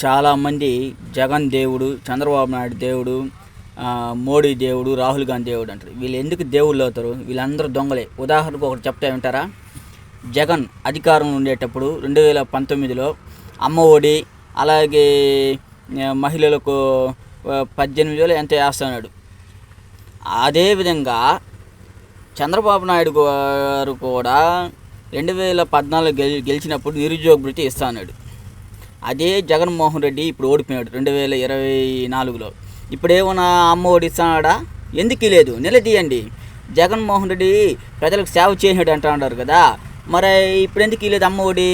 చాలామంది జగన్ దేవుడు, చంద్రబాబు నాయుడు దేవుడు, మోడీ దేవుడు, రాహుల్ గాంధీ దేవుడు అంటారు. వీళ్ళు ఎందుకు దేవుళ్ళు అవుతారు? వీళ్ళందరూ దొంగలే. ఉదాహరణకు ఒకటి చెప్తా వింటారా? జగన్ అధికారంలో ఉండేటప్పుడు 2019లో అమ్మ ఒడి, అలాగే మహిళలకు 18,000 ఎంత వేస్తున్నాడు. అదేవిధంగా చంద్రబాబు నాయుడు గారు కూడా 2014 గెలిచినప్పుడు నిరుద్యోగ భృతి ఇస్తాడు. అదే జగన్మోహన్ రెడ్డి ఇప్పుడు ఓడిపోయాడు 2024లో. ఇప్పుడేమన్నా అమ్మ ఒడి ఇస్తున్నాడా? ఎందుకు లేదు? నిలదీయండి. జగన్మోహన్ రెడ్డి ప్రజలకు సేవ చేసినాడు అంటున్నారు కదా, మరి ఇప్పుడు ఎందుకు లేదు అమ్మ ఒడి?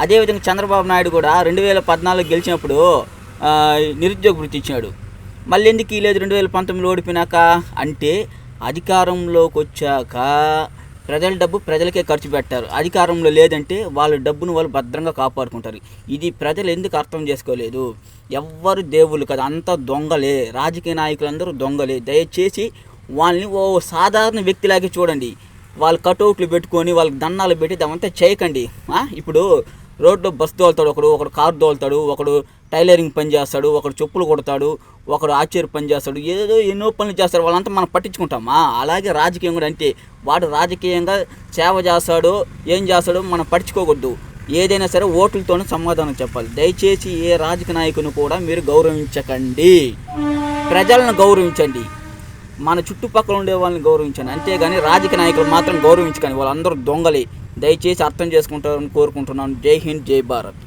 అదేవిధంగా చంద్రబాబు నాయుడు కూడా 2014 గెలిచినప్పుడు నిరుద్యోగ భృతి ఇచ్చినాడు. మళ్ళీ ఎందుకు లేదు 2019లో ఓడిపోయినాక? అంటే అధికారంలోకి వచ్చాక ప్రజల డబ్బు ప్రజలకే ఖర్చు పెట్టారు. అధికారంలో లేదంటే వాళ్ళ డబ్బును వాళ్ళు భద్రంగా కాపాడుకుంటారు. ఇది ప్రజలు ఎందుకు అర్థం చేసుకోలేదు? ఎవ్వరు దేవుళ్ళు కదా, అంతా దొంగలే. రాజకీయ నాయకులందరూ దొంగలే. దయచేసి వాళ్ళని ఓ సాధారణ వ్యక్తిలాగే చూడండి. వాళ్ళు కటౌట్లు పెట్టుకొని వాళ్ళకి దండాలు పెట్టి అవంతా చేయకండి. ఇప్పుడు రోడ్లో బస్సు తోలుతాడు, ఒకడు కారు తోలుతాడు, ఒకడు టైలరింగ్ పని చేస్తాడు, ఒకడు చెప్పులు కొడతాడు, ఒకడు ఆచార్య పని చేస్తాడు, ఏదో ఎన్నో పనులు చేస్తారు. వాళ్ళంతా మనం పట్టించుకుంటామా? అలాగే రాజకీయం కూడా అంతే. వాడు రాజకీయంగా సేవ చేస్తాడు, ఏం చేస్తాడు మనం పట్టించుకోకూడదు. ఏదైనా సరే ఓట్లతోనే సమాధానం చెప్పాలి. దయచేసి ఏ రాజకీయ నాయకుని కూడా మీరు గౌరవించకండి. ప్రజలను గౌరవించండి, మన చుట్టుపక్కల ఉండే వాళ్ళని గౌరవించండి. అంతేగాని రాజకీయ నాయకులు మాత్రం గౌరవించకండి. వాళ్ళందరూ దొంగలే. దయచేసి అర్థం చేసుకుంటారని కోరుకుంటున్నాను. జై హింద్, జై భారత్.